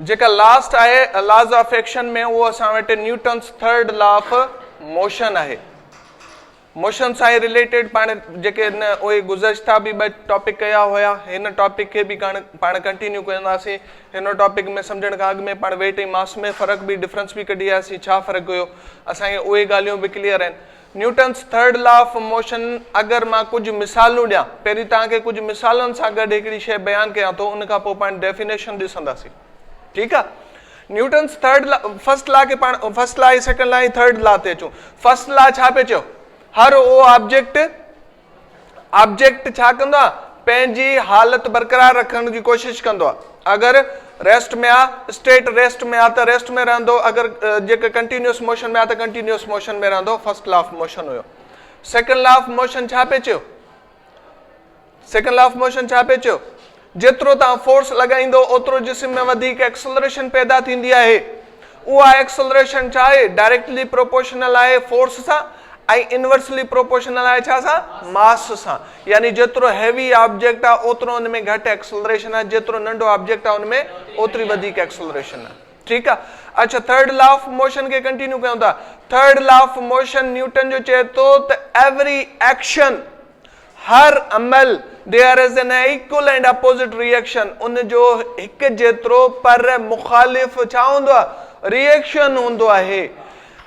जेका लास्ट आहे laws of action में, वो असां वटि Newton's third law of motion आहे। मोशन सां रिलेटेड पाण जेके न उहे गुज़श्ता बि ॿ टॉपिक कया हुया, हिन टॉपिक खे बि पाण कंटिन्यू कंदासीं। हिन टॉपिक में सम्झण खां अॻु में पाण वेट ऐं मास में फ़र्क़ु बि डिफरेंस बि कढी वियासीं, छा फ़र्क़ु हुयो, असांखे उहे ॻाल्हियूं बि क्लियर आहिनि। Newton's third law of motion अगरि मां कुझु मिसालूं ॾियां, पहिरीं तव्हांखे कुझु मिसालुनि सां गॾु हिकिड़ी शइ बयानु कयां थो, उन खां पोइ पाण डेफिनेशन ॾिसंदासीं, ठीकु आहे। Newton's third law, first law खे पाण फर्स्ट लॉ ऐं सेकंड लॉ ऐं थर्ड लॉ ते अचूं। फर्स्ट लॉ छा पियो चयो, हर उहो ऑब्जेक्ट छा कंदो आहे, पंहिंजी हालत बरक़रार रखण जी कोशिश कंदो आहे। अगरि रेस्ट में आहे, स्टेट रेस्ट में आहे त रेस्ट में रहंदो, अगरि जेके कंटिन्यूअस मोशन में आहे त कंटिन्यूअस मोशन में रहंदो। फर्स्ट लॉ ऑफ मोशन हुयो। सेकंड लॉ ऑफ मोशन छा पियो चयो, सेकंड लॉ ऑफ मोशन छा पियो चयो, जेतिरो तव्हां फोर्स लॻाईंदो ओतिरो जिस्म में वधीक एक्सेलरेशन पैदा थींदी आहे। उहा एक्सेलरेशन छा आहे, डायरेक्टली प्रोपोर्शनल आहे फोर्स सां ऐं इनवर्सली प्रोपोर्शनल आहे छा सां, मास सां। यानी जेतिरो हैवी ऑब्जेक्ट आहे ओतिरो हुन में घटि एक्सेलरेशन आहे, जेतिरो नंढो ऑब्जेक्ट आहे हुन में ओतिरी वधीक एक्सेलरेशन आहे, ठीकु आहे। अच्छा, थर्ड लॉ ऑफ मोशन खे कंटिन्यू कयूं था। Third law of motion Newton जो चए थो त एवरी एक्शन, हर अमल, there is an equal and opposite reaction, उन जो हिकु जेतिरो पर मुखालिफ छा हूंदो आहे, रिएक्शन हूंदो आहे।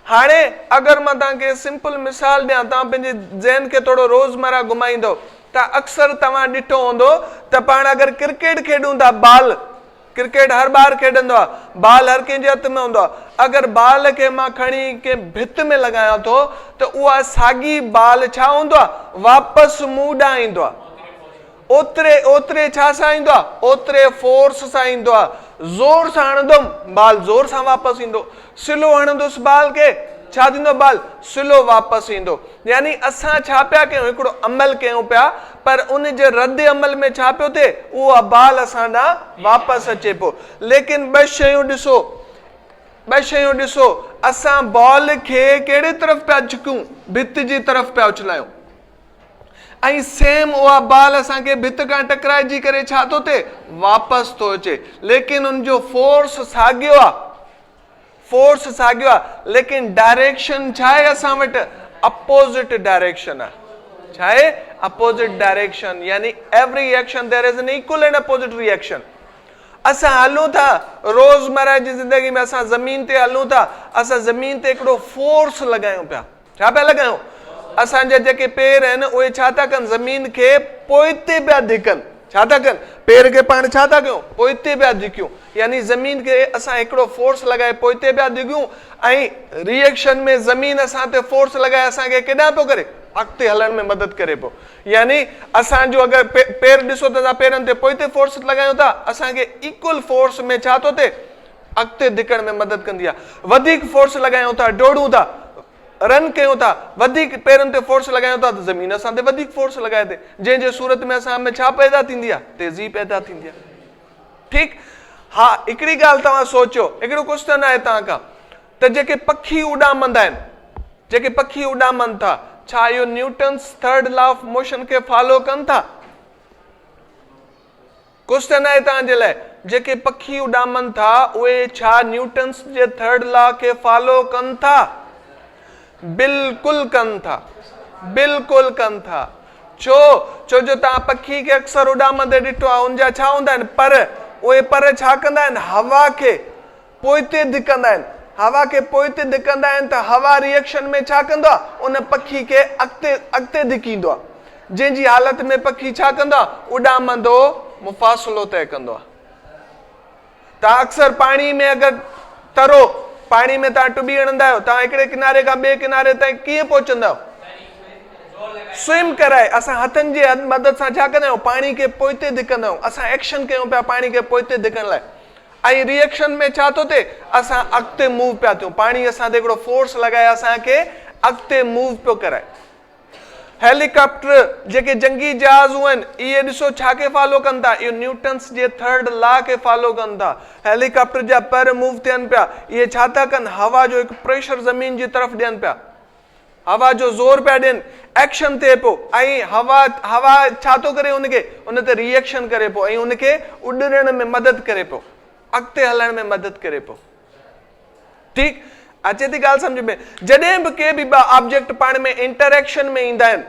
हाणे अगरि मां तव्हांखे सिंपल मिसाल ॾियां, तव्हां पंहिंजे ज़हन खे थोरो रोज़मर्रा घुमाईंदो त अक्सर तव्हां ॾिठो हूंदो त पाण अगरि क्रिकेट खेॾूं था, बाल, क्रिकेट हर ॿार खेॾंदो आहे, बाल हर कंहिंजे हथ में हूंदो आहे। अगरि बाल खे मां खणी कंहिं भित में लॻायां थो त उहा साॻी बाल छा हूंदो आहे, वापसि मूं ॾांहुं ईंदो आहे। ओतिरे छा सां ईंदो आहे, ओतिरे फोर्स सां ईंदो आहे। ज़ोर सां हणंदुमि, बाल ज़ोर सां वापसि ईंदो। स्लो हणंदुसि बाल खे, छा थींदो, बाल स्लो वापसि ईंदो। यानी असां छा पिया कयूं, हिकिड़ो अमल कयूं पिया, पर उन जे रद्द अमल में छा पियो थिए, उहा बाल असां ॾांहुं वापसि अचे पियो। लेकिन ॿ शयूं ॾिसो, असां बॉल खे कहिड़े तरफ़ पिया झुकूं, भित जी तरफ़ पिया उछलायूं, ऐं सेम उहा बाल असांखे भित खां टकराइजी करे छा थो थिए, वापसि थो अचे। लेकिन उनजो फोर्स साॻियो आहे, फोर्स साॻियो आहे, लेकिन डायरेक्शन छा आहे असां वटि, अपोजिट डायरेक्शन आहे। छा आहे, अपोजिट डायरेक्शन। यानी every action there is an equal and opposite reaction. असां हलूं था रोज़मर्रा जी ज़िंदगी में, असां ज़मीन ते हलूं था, असां ज़मीन ते हिकिड़ो फोर्स लॻायूं पिया, छा पिया लॻायूं, असांजा जेके पेर आहिनि उहे छा था कनि, ज़मीन खे पोइते पिया धिकनि, छा था कनि, पेर खे पाण छा था कयूं, पोइते पिया धिकियूं। यानी ज़मीन खे असां हिकिड़ो फोर्स लॻाए पोइते पिया धिकियूं, ऐं रिएक्शन में ज़मीन असां ते फोर्स लॻाए असांखे केॾांहुं पियो करे, अॻिते हलण में मदद करे पियो। यानी असांजो अगरि पेर ॾिसो त असां पेरनि ते पोइते फोर्स लॻायूं था, असांखे इक्वल फोर्स में छा थो थिए, अॻिते धिकण में मदद कंदी आहे। वधीक फोर्स लॻायूं था, डोड़ूं था, रन कयूं था, वधीक पेरनि ते फोर्स लॻायूं था त ज़मीन असां ते वधीक फोर्स लॻाए थी, जंहिंजे सूरत में असां में छा पैदा थींदी आहे, तेज़ी पैदा थींदी आहे, ठीकु। हा, हिकिड़ी ॻाल्हि तव्हां सोचियो, हिकिड़ो क्वेश्चन आहे तव्हां खां, त जेके पखी उॾामंदा आहिनि, जेके पखी उॾामनि था, छा इहो Newton's third law of motion खे फॉलो कनि था? क्वेश्चन आहे तव्हांजे लाइ, जेके पखी उॾामनि था उहे छा न्यूटन्स जे थर्ड लॉ खे फॉलो कनि था? बिल्कुलु कनि था, बिल्कुलु कनि था। छो जो तव्हां पखी खे अक्सर उॾामंदे ॾिठो आहे, उनजा छा हूंदा आहिनि, पर, उहे पर छा कंदा आहिनि, हवा खे पोइते धिकंदा आहिनि। हवा खे पोइते धिकंदा आहिनि त हवा रिएक्शन में छा कंदो आहे, उन पखी खे अॻिते धिकींदो आहे, जंहिंजी हालत में पखी छा कंदो आहे, उॾामंदो मुफ़ासिलो तय कंदो आहे। तव्हां अक्सर पाणी में अगरि तरो, पाणी में तव्हां टुॿी हणंदा आहियो, तव्हां हिकिड़े किनारे खां ॿिए किनारे ताईं कीअं पहुचंदा आहियो, स्विम कराए। असां हथनि जी मदद सां छा कंदा आहियूं, पाणी खे पोइते धिकंदा आहियूं, असां एक्शन कयूं पिया पाणी खे पोइते धिकण लाइ, ऐं रिएक्शन में छा थो थिए, असां अॻिते मूव पिया थियूं, पाणी असां ते हिकिड़ो फोर्स लॻाए असांखे अॻिते मूव पियो कराए। हेलीकॉप्टर, जेके जंगी जहाज़ आहिनि, इहे ॾिसो छा खे फॉलो कनि था, इहो न्यूटन्स जे थर्ड लॉ खे फॉलो कनि था। हेलीकॉप्टर जा पर मूव थियनि पिया, इहे छा था कनि, हवा जो हिकु प्रेशर ज़मीन जी तरफ़ ॾियनि पिया, हवा जो ज़ोर पिया ॾियनि, एक्शन थिए पियो, ऐं हवा छा थो करे, उन ते रिएक्शन करे पियो, ऐं उनखे उॾण में मदद करे पियो। अॻिते हलण में मदद करे पियो। ठीक अचे थी ॻाल्हि सम्झ में? जॾहिं बि के बि ॿ ऑब्जेक्ट पाण में इंटरेक्शन में ईंदा आहिनि,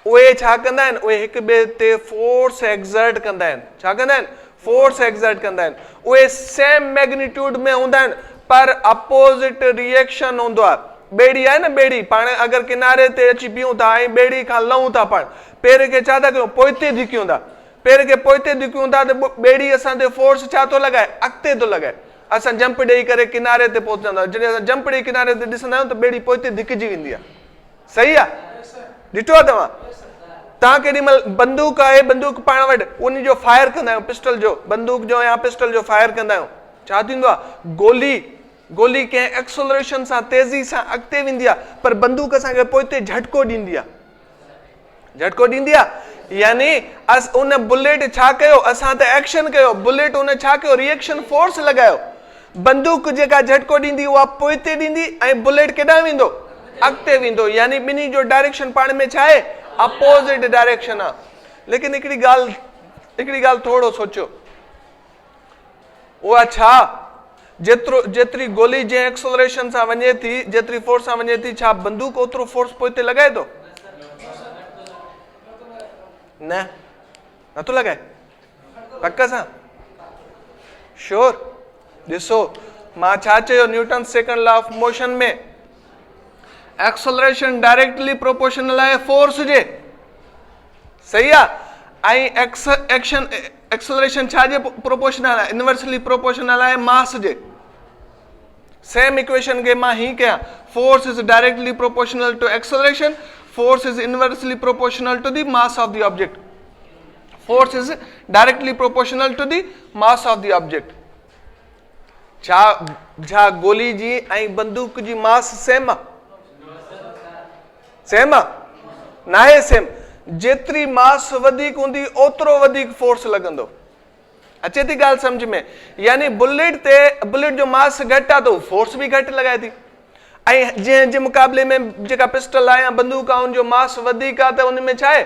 उहे छा कंदा आहिनि? उहे हिक ॿिए ते फोर्स एक्सर्ट कंदा आहिनि। छा कंदा आहिनि? फोर्स एक्सर्ट कंदा आहिनि। उहे सेम मैग्नीट्यूड में हूंदा आहिनि पर अपोजिट रिएक्शन हूंदो आहे। ॿेड़ी आहे न, ॿेड़ी पाण अगरि किनारे ते अची बीहूं था ऐं ॿेड़ी खां लहूं था, पाण पेर खे छा था कयूं? पोइते धिकियूं था। पेर खे पोइते धिकियूं था त ॿेड़ी असां ते फोर्स छा थो लॻाए? अॻिते थो लॻाए। असां जंप ॾेई करे किनारे ते पहुचंदा आहियूं। जॾहिं असां जंप ॾेई किनारे ते ॾिसंदा आहियूं त ॿेड़ी पोइते धिकिजी वेंदी आहे। सही आहे? ॾिठो आहे तव्हां केॾी महिल बंदूक आहे, बंदूक पाण वटि, उन जो फायर कंदा आहियूं, पिस्टल जो, बंदूक जो या पिस्टल जो फायर कंदा आहियूं, छा थींदो आहे? गोली कंहिं एक्सेलरेशन सां, तेज़ी सां अॻिते वेंदी आहे, पर बंदूक असांखे पोइते झटको ॾींदी आहे। यानी उन बुलेट छा कयो? असां त एक्शन कयो, बुलेट उन छा कयो? रिएक्शन फोर्स लॻायो। बंदूक जेका झटको ॾींदी उहा पोइते ॾींदी ऐं बुलेट केॾांहुं वेंदो? अॻिते वेंदो। यानी ॿिन्ही जो डायरेक्शन पाण में छा आहे? अपोजिट डायरेक्शन आहे। लेकिन हिकिड़ी ॻाल्हि थोरो सोचियो, उहा छा? जेतिरी गोली जंहिं एक्सेलरेशन सां वञे थी, जेतिरी फोर्स सां वञे थी, छा बंदूक ओतिरो फोर्स पोइते लॻाए थो? नथो लॻाए। पक सां? श्योर? ॾिसो मां छा चयो? Newton second law of motion में एक्सेलरेशन डायरेक्टली प्रोपोर्शनल आहे फोर्स जे। सही आहे? ऐं एक्सेलरेशन छा जे प्रोपोर्शनल आहे? इनवर्सली प्रोपोर्शनल आहे मास जे। सेम इक्वेशन के मां ही कयां, force is directly proportional to acceleration, force is inversely proportional to the mass of the object. Force is directly proportional to the mass of the object. छा गोली जी ऐं बंदूक जी मास सेम आहे? सेम आहे? नाहे सेम। जेतिरी मास वधीक हूंदी ओतिरो वधीक फोर्स लॻंदो। अचे थी ॻाल्हि सम्झ में? यानी बुलेट जो मास घटि आहे त फोर्स बि घटि लॻाए थी, ऐं जंहिं जे मुक़ाबले में जेका पिस्टल आहे या बंदूक आहे उनजो मास वधीक आहे त उन में छा आहे?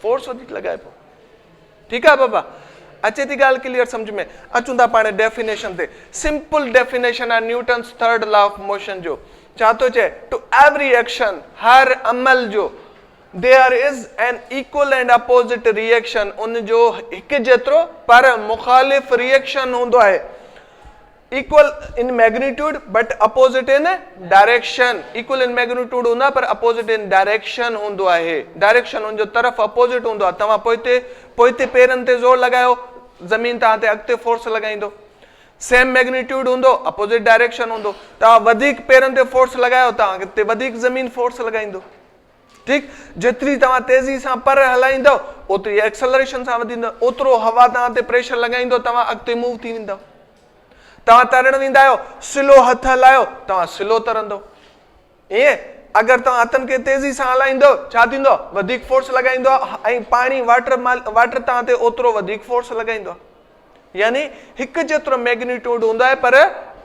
फोर्स वधीक लॻाए पियो। ठीकु आहे बाबा? अचे थी ॻाल्हि क्लियर सम्झ में? अचूं था पाण डेफिनेशन ते। सिंपल डेफिनेशन आहे Newton's third law of motion जो। छा थो चए? टू एवरी एक्शन, हर अमल जो there is an equal and opposite reaction, उन जो हिकु जेतिरो पर मुखालिफ रिएक्शन हूंदो आहे। equal in magnitude but opposite in direction, equal in magnitude हूंदा पर opposite in direction हूंदो आहे। डायरेक्शन उन जो तरफ़ अपोजिट हूंदो आहे। तव्हां पोइते पेरनि ते ज़ोर लॻायो, ज़मीन तव्हां ते अॻिते फोर्स लॻाईंदो। सेम मैग्नीट्यूड हूंदो, अपोजिट डायरेक्शन हूंदो। तव्हां वधीक पेरनि ते फोर्स लॻायो, तव्हां ते वधीक ज़मीन फोर्स लॻाईंदो। ठीक? जेतिरी तव्हां तेज़ी सां पर हलाईंदव ओतिरी एक्सेलरेशन सां वधींदव, ओतिरो हवा तव्हां ते प्रेशर लॻाईंदो, तव्हां अॻिते मूव थी वेंदव। तव्हां तरण वेंदा आहियो, स्लो हथ हलायो, तव्हां स्लो तरंदो। ईअं अगरि तव्हां हथनि खे तेज़ी सां हलाईंदो, छा थींदो? वधीक फोर्स लॻाईंदो ऐं पाणी वाटर तव्हां ते ओतिरो वधीक फोर्स लॻाईंदो। यानी हिकु जेतिरो मैग्नीट्यूड हूंदो आहे पर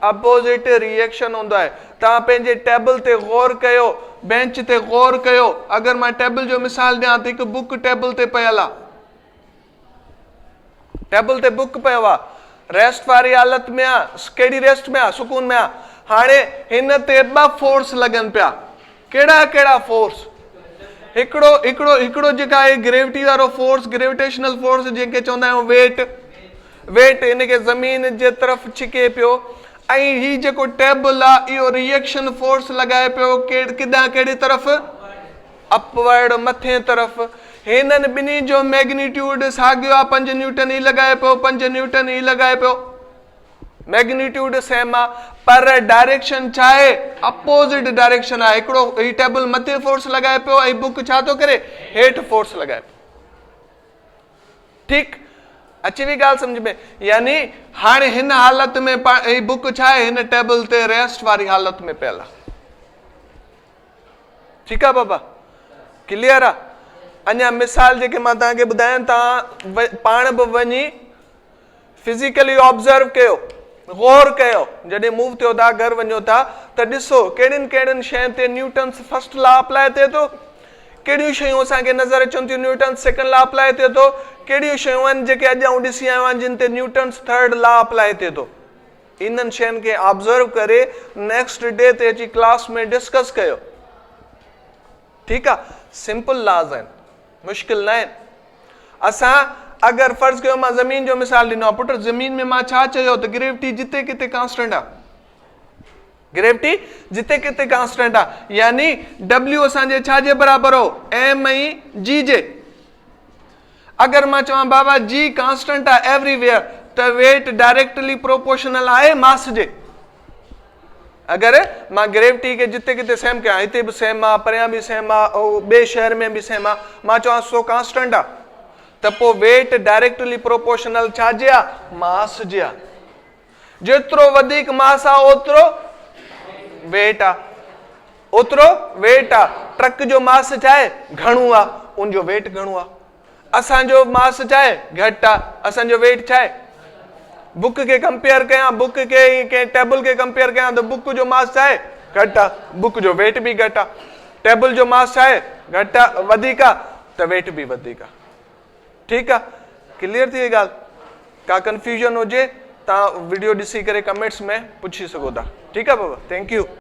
अपोजिट रिएक्शन हूंदो आहे। तव्हां पंहिंजे टेबल ते गौर कयो, बेंच ते गौर कयो। अगरि मां टेबल जो मिसाल ॾियां त हिकु बुक टेबल ते पयल आहे, टेबल ते बुक पियो आहे, रेस्ट वारी हालत में आहे। कहिड़ी रेस्ट में आहे? सुकून में आहे। हाणे हिन ते ॿ फोर्स लॻनि पिया। कहिड़ा फोर्स? हिकिड़ो जेका आहे ग्रेविटी वारो फोर्स, ग्रेविटेशनल फोर्स जंहिंखे चवंदा आहियूं वेट इनखे ज़मीन जे तरफ़ छिके पियो। ऐं ही जेको टेबल आहे इहो रिएक्शन फोर्स लॻाए पियो कहिड़ी तरफ़? अपवर्ड, मथे तरफ़। हिननि ॿिन्ही जो मैग्नीट्यूड साॻियो आहे, 5 न्यूटन ही लॻाए पियो, 5 न्यूटन ही लॻाए पियो। मैग्नीट्यूड सेम आहे पर डायरेक्शन छा आहे? अपोजिट डायरेक्शन आहे। हिकिड़ो ही टेबल मथे फोर्स लॻाए पियो ऐं बुक छा थो करे? हेठि फोर्स लॻाए पियो। ठीक? अची वई ॻाल्हि सम्झ में? यानी हाणे हिन हालत में ही बुक छा आहे? हिन टेबल ते रेस्ट वारी हालत में पियल आहे। ठीकु आहे बाबा? क्लियर आहे? अञा मिसाल जेके मां तव्हांखे ॿुधायां, तव्हां पाण बि वञी फिजिकली ऑब्ज़र्व कयो, गौर कयो। जॾहिं मूव थियो था, घर वञो था त ॾिसो कहिड़ियुनि शयुनि ते न्यूटन्स फर्स्ट लॉ अप्लाई थिए थो। कहिड़ियूं शयूं असांखे नज़र अचनि थियूं न्यूटन सेकंड लॉ अप्लाई थिए थो, कहिड़ियूं शयूं आहिनि जेके अॼु आऊं ॾिसी आयो आहियां जिन ते न्यूटन्स थर्ड लॉ अप्लाई थिए थो। इन्हनि शयुनि खे ऑब्ज़र्व करे नेक्स्ट डे ते अची क्लास में डिस्कस कयो। ठीकु आहे, सिंपल लॉज आहिनि, मुश्किल न आहिनि। असां अगरि फर्ज़ कयो मां ज़मीन जो मिसाल ॾिनो आहे, पुट ज़मीन में मां छा चयो त ग्रेविटी जिते किथे कांस्टेंट आहे, ग्रेविटी जिते किथे कांस्टेंट आहे, यानी W असांजे छाजे बराबरि हो, M ऐं G जे। अगरि मां चवां बाबा G कांस्टेंट आहे एवरीवेयर, त वेट डायरेक्टली प्रोपोर्शनल आहे मास जे। अगरि मां ग्रेविटी खे जिते किथे सेम कयां, हिते बि सेम आहे, परियां बि सेम आहे, ॿिए शहर में बि सेम आहे, मां चवां सो कांस्टेंट आहे, त पोइ वेट डायरेक्टली प्रोपोर्शनल छाजे आहे, मास जे आहे। जेतिरो वधीक मास आहे ओतिरो वेट आहे, ओतिरो वेट आहे। ट्रक जो मास छा आहे, घणो आहे, उनजो वेट घणो आहे। असांजो मास छा आहे, घटि आहे, असांजो वेट छा आहे। बुक खे कंपेयर कयां, बुक खे कंहिं टेबल खे कंपेयर कयां त बुक जो मास छा आहे, घटि आहे, बुक जो वेट बि घटि आहे। टेबल जो मास छा आहे, घटि आहे, वधीक आहे, त वेट बि वधीक आहे। ठीकु आहे, क्लियर थी वई ॻाल्हि। का कंफ्यूजन हुजे तव्हां वीडियो ॾिसी करे कमेंट्स में पुछी सघो था। ठीकु आहे बाबा, थैंक यू।